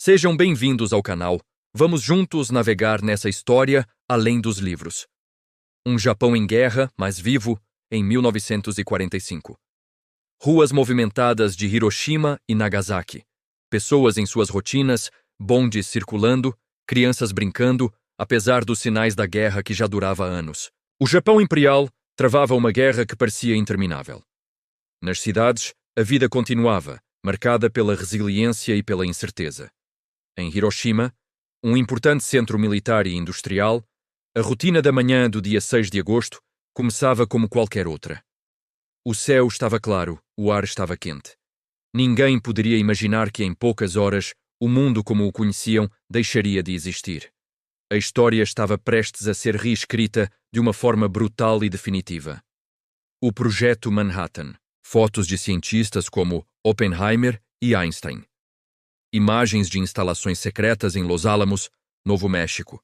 Sejam bem-vindos ao canal. Vamos juntos navegar nessa história além dos livros. Um Japão em guerra, mas vivo, em 1945. Ruas movimentadas de Hiroshima e Nagasaki. Pessoas em suas rotinas, bondes circulando, crianças brincando, apesar dos sinais da guerra que já durava anos. O Japão Imperial travava uma guerra que parecia interminável. Nas cidades, a vida continuava, marcada pela resiliência e pela incerteza. Em Hiroshima, um importante centro militar e industrial, a rotina da manhã do dia 6 de agosto começava como qualquer outra. O céu estava claro, o ar estava quente. Ninguém poderia imaginar que em poucas horas o mundo como o conheciam deixaria de existir. A história estava prestes a ser reescrita de uma forma brutal e definitiva. O Projeto Manhattan. Fotos de cientistas como Oppenheimer e Einstein. Imagens de instalações secretas em Los Alamos, Novo México.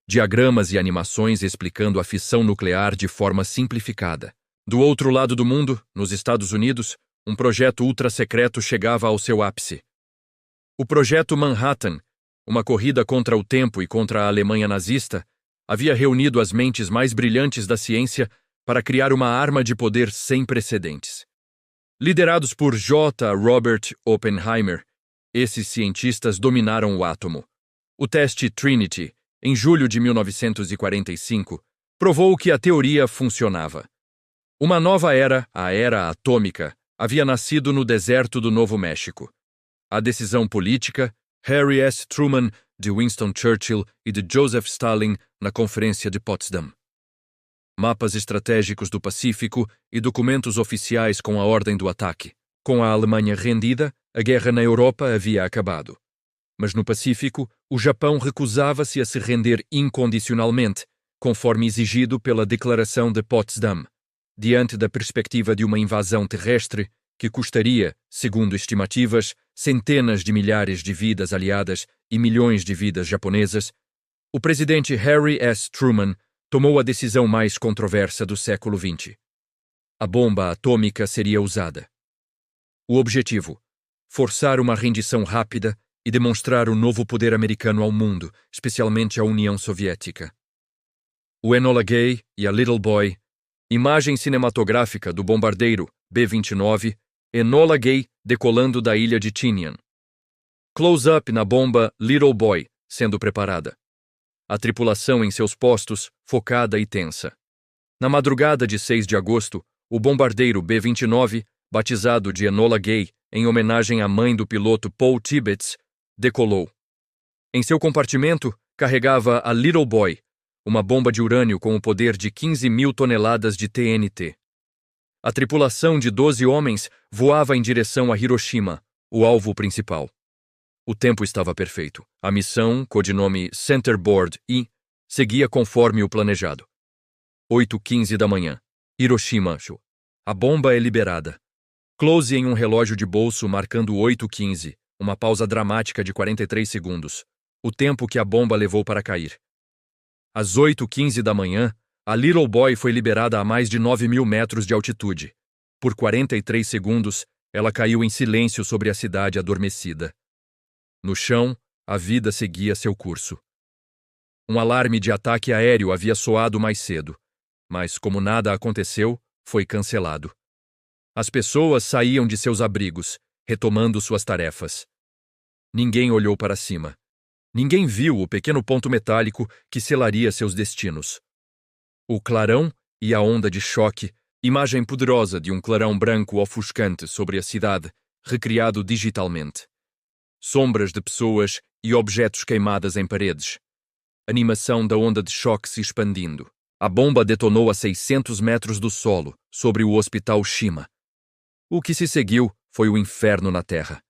Diagramas e animações explicando a fissão nuclear de forma simplificada. Do outro lado do mundo, nos Estados Unidos, um projeto ultra-secreto chegava ao seu ápice. O Projeto Manhattan, uma corrida contra o tempo e contra a Alemanha nazista, havia reunido as mentes mais brilhantes da ciência para criar uma arma de poder sem precedentes. Liderados por J. Robert Oppenheimer, esses cientistas dominaram o átomo. O teste Trinity, em julho de 1945, provou que a teoria funcionava. Uma nova era, a Era Atômica, havia nascido no deserto do Novo México. A decisão política, Harry S. Truman, de Winston Churchill e de Joseph Stalin na Conferência de Potsdam. Mapas estratégicos do Pacífico e documentos oficiais com a ordem do ataque. Com a Alemanha rendida, a guerra na Europa havia acabado. Mas no Pacífico, o Japão recusava-se a se render incondicionalmente, conforme exigido pela Declaração de Potsdam, diante da perspectiva de uma invasão terrestre que custaria, segundo estimativas, centenas de milhares de vidas aliadas e milhões de vidas japonesas. O presidente Harry S. Truman tomou a decisão mais controversa do século XX. A bomba atômica seria usada. O objetivo: forçar uma rendição rápida e demonstrar o novo poder americano ao mundo, especialmente à União Soviética. O Enola Gay e a Little Boy. Imagem cinematográfica do bombardeiro B-29 Enola Gay decolando da ilha de Tinian. Close-up na bomba Little Boy sendo preparada. A tripulação em seus postos, focada e tensa. Na madrugada de 6 de agosto, o bombardeiro B-29, batizado de Enola Gay em homenagem à mãe do piloto Paul Tibbets, decolou. Em seu compartimento, carregava a Little Boy, uma bomba de urânio com o poder de 15.000 toneladas de TNT. A tripulação de 12 homens voava em direção a Hiroshima, o alvo principal. O tempo estava perfeito. A missão, codinome Centerboard I, seguia conforme o planejado. 8h15 da manhã. Hiroshima. A bomba é liberada. Close em um relógio de bolso marcando 8h15, uma pausa dramática de 43 segundos, o tempo que a bomba levou para cair. Às 8h15 da manhã, a Little Boy foi liberada a mais de 9.000 metros de altitude. Por 43 segundos, ela caiu em silêncio sobre a cidade adormecida. No chão, a vida seguia seu curso. Um alarme de ataque aéreo havia soado mais cedo, mas como nada aconteceu, foi cancelado. As pessoas saíam de seus abrigos, retomando suas tarefas. Ninguém olhou para cima. Ninguém viu o pequeno ponto metálico que selaria seus destinos. O clarão e a onda de choque, imagem poderosa de um clarão branco ofuscante sobre a cidade, recriado digitalmente. Sombras de pessoas e objetos queimadas em paredes. Animação da onda de choque se expandindo. A bomba detonou a 600 metros do solo, sobre o Hospital Shima. O que se seguiu foi o inferno na Terra.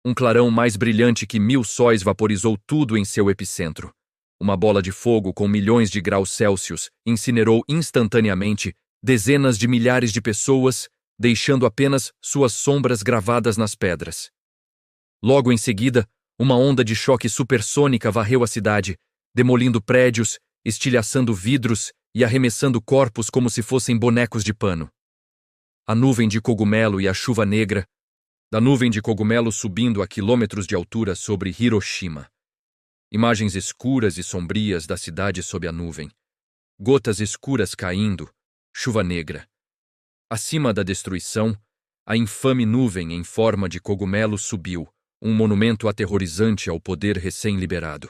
Um clarão mais brilhante que 1000 sóis vaporizou tudo em seu epicentro. Uma bola de fogo com milhões de graus Celsius incinerou instantaneamente dezenas de milhares de pessoas, deixando apenas suas sombras gravadas nas pedras. Logo em seguida, uma onda de choque supersônica varreu a cidade, demolindo prédios, estilhaçando vidros e arremessando corpos como se fossem bonecos de pano. A nuvem de cogumelo e a chuva negra, da nuvem de cogumelos subindo a quilômetros de altura sobre Hiroshima. Imagens escuras e sombrias da cidade sob a nuvem. Gotas escuras caindo, chuva negra. Acima da destruição, a infame nuvem em forma de cogumelo subiu, um monumento aterrorizante ao poder recém-liberado.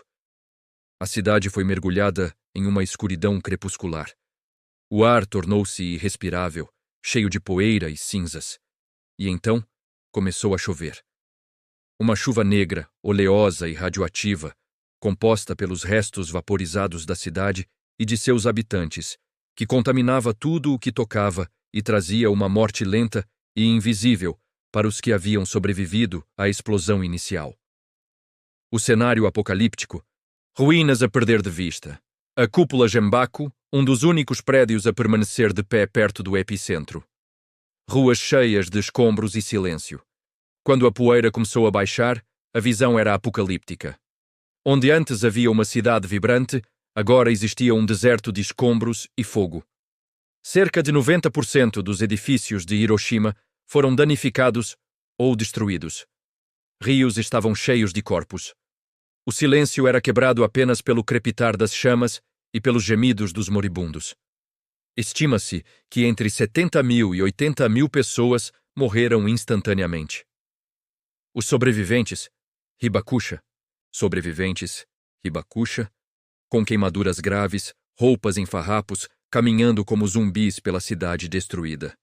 A cidade foi mergulhada em uma escuridão crepuscular. O ar tornou-se irrespirável, cheio de poeira e cinzas. E então, começou a chover. Uma chuva negra, oleosa e radioativa, composta pelos restos vaporizados da cidade e de seus habitantes, que contaminava tudo o que tocava e trazia uma morte lenta e invisível para os que haviam sobrevivido à explosão inicial. O cenário apocalíptico, ruínas a perder de vista. A cúpula Gembaku, um dos únicos prédios a permanecer de pé perto do epicentro. Ruas cheias de escombros e silêncio. Quando a poeira começou a baixar, a visão era apocalíptica. Onde antes havia uma cidade vibrante, agora existia um deserto de escombros e fogo. Cerca de 90% dos edifícios de Hiroshima foram danificados ou destruídos. Rios estavam cheios de corpos. O silêncio era quebrado apenas pelo crepitar das chamas e pelos gemidos dos moribundos. Estima-se que entre 70.000 e 80.000 pessoas morreram instantaneamente. Os sobreviventes, Hibakusha, com queimaduras graves, roupas em farrapos, caminhando como zumbis pela cidade destruída.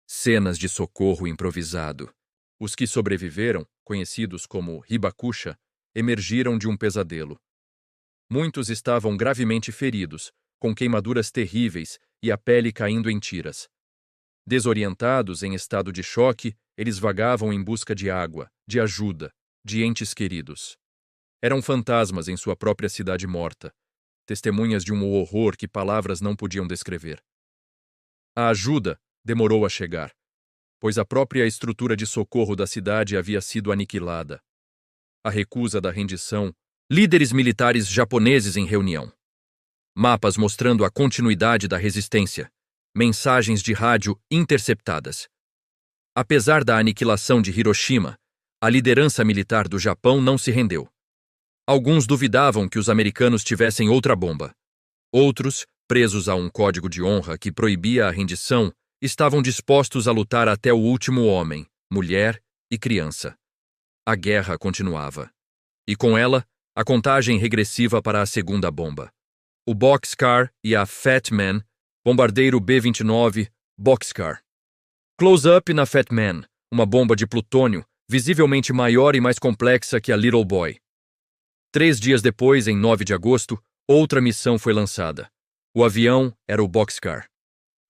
Cenas de socorro improvisado. Os que sobreviveram, conhecidos como Hibakusha, emergiram de um pesadelo. Muitos estavam gravemente feridos, com queimaduras terríveis e a pele caindo em tiras. Desorientados, em estado de choque, eles vagavam em busca de água, de ajuda, de entes queridos. Eram fantasmas em sua própria cidade morta, testemunhas de um horror que palavras não podiam descrever. A ajuda demorou a chegar, pois a própria estrutura de socorro da cidade havia sido aniquilada. A recusa da rendição, líderes militares japoneses em reunião. Mapas mostrando a continuidade da resistência, mensagens de rádio interceptadas. Apesar da aniquilação de Hiroshima, a liderança militar do Japão não se rendeu. Alguns duvidavam que os americanos tivessem outra bomba. Outros, presos a um código de honra que proibia a rendição, estavam dispostos a lutar até o último homem, mulher e criança. A guerra continuava. E com ela, a contagem regressiva para a segunda bomba. O Boxcar e a Fat Man, bombardeiro B-29, Boxcar. Close-up na Fat Man, uma bomba de plutônio, visivelmente maior e mais complexa que a Little Boy. 3 dias depois, em 9 de agosto, outra missão foi lançada. O avião era o Boxcar.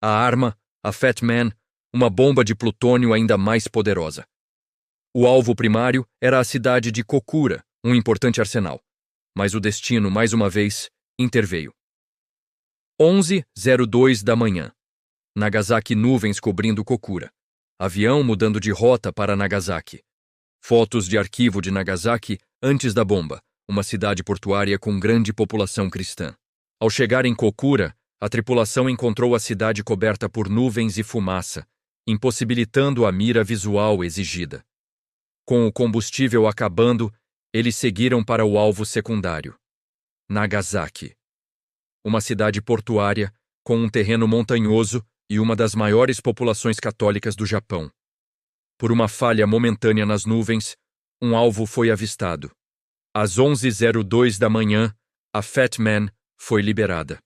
A arma, a Fat Man, uma bomba de plutônio ainda mais poderosa. O alvo primário era a cidade de Kokura, um importante arsenal. Mas o destino, mais uma vez, interveio. 11:02 da manhã. Nagasaki, nuvens cobrindo Kokura. Avião mudando de rota para Nagasaki. Fotos de arquivo de Nagasaki antes da bomba, uma cidade portuária com grande população cristã. Ao chegar em Kokura, a tripulação encontrou a cidade coberta por nuvens e fumaça, impossibilitando a mira visual exigida. Com o combustível acabando, eles seguiram para o alvo secundário. Nagasaki. Uma cidade portuária, com um terreno montanhoso e uma das maiores populações católicas do Japão. Por uma falha momentânea nas nuvens, um alvo foi avistado. Às 11:02 da manhã, a Fat Man foi liberada.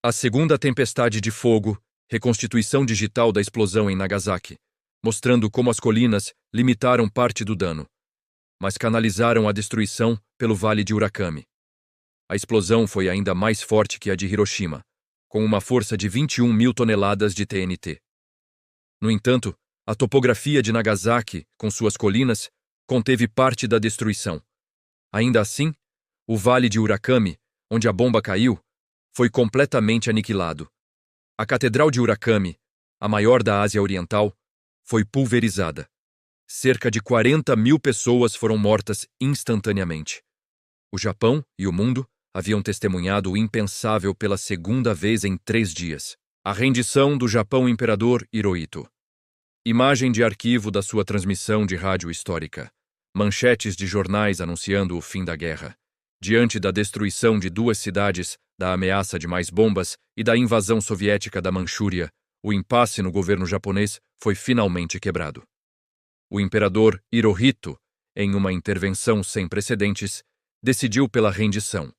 A segunda tempestade de fogo, reconstituição digital da explosão em Nagasaki, mostrando como as colinas limitaram parte do dano, mas canalizaram a destruição pelo Vale de Urakami. A explosão foi ainda mais forte que a de Hiroshima, com uma força de 21.000 toneladas de TNT. No entanto, a topografia de Nagasaki, com suas colinas, conteve parte da destruição. Ainda assim, o Vale de Urakami, onde a bomba caiu, foi completamente aniquilado. A Catedral de Urakami, a maior da Ásia Oriental, foi pulverizada. Cerca de 40.000 pessoas foram mortas instantaneamente. O Japão e o mundo haviam testemunhado o impensável pela segunda vez em 3 dias. A rendição do Japão Imperador Hirohito. Imagem de arquivo da sua transmissão de rádio histórica. Manchetes de jornais anunciando o fim da guerra. Diante da destruição de duas cidades, da ameaça de mais bombas e da invasão soviética da Manchúria, o impasse no governo japonês foi finalmente quebrado. O imperador Hirohito, em uma intervenção sem precedentes, decidiu pela rendição.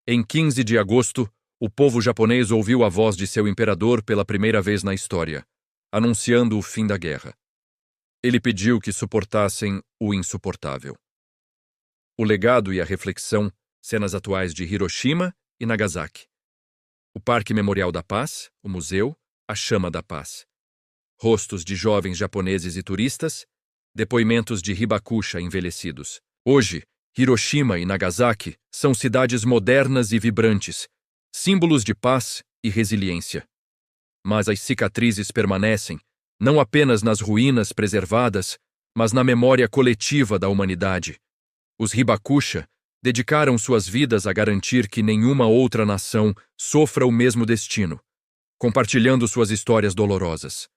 Em 15 de agosto, o povo japonês ouviu a voz de seu imperador pela primeira vez na história, anunciando o fim da guerra. Ele pediu que suportassem o insuportável. O legado e a reflexão, cenas atuais de Hiroshima e Nagasaki. O Parque Memorial da Paz, o museu, a Chama da Paz. Rostos de jovens japoneses e turistas, depoimentos de Hibakusha envelhecidos. Hoje, Hiroshima e Nagasaki são cidades modernas e vibrantes, símbolos de paz e resiliência. Mas as cicatrizes permanecem, não apenas nas ruínas preservadas, mas na memória coletiva da humanidade. Os Hibakusha dedicaram suas vidas a garantir que nenhuma outra nação sofra o mesmo destino, compartilhando suas histórias dolorosas.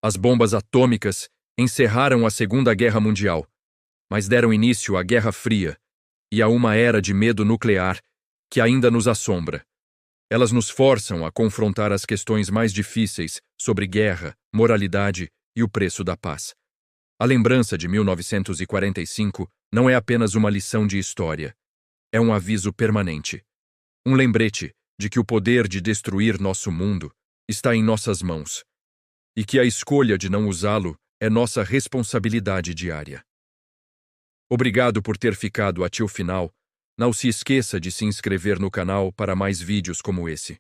As bombas atômicas encerraram a Segunda Guerra Mundial, mas deram início à Guerra Fria e a uma era de medo nuclear que ainda nos assombra. Elas nos forçam a confrontar as questões mais difíceis sobre guerra, moralidade e o preço da paz. A lembrança de 1945 não é apenas uma lição de história, é um aviso permanente. Um lembrete de que o poder de destruir nosso mundo está em nossas mãos e que a escolha de não usá-lo é nossa responsabilidade diária. Obrigado por ter ficado até o final. Não se esqueça de se inscrever no canal para mais vídeos como esse.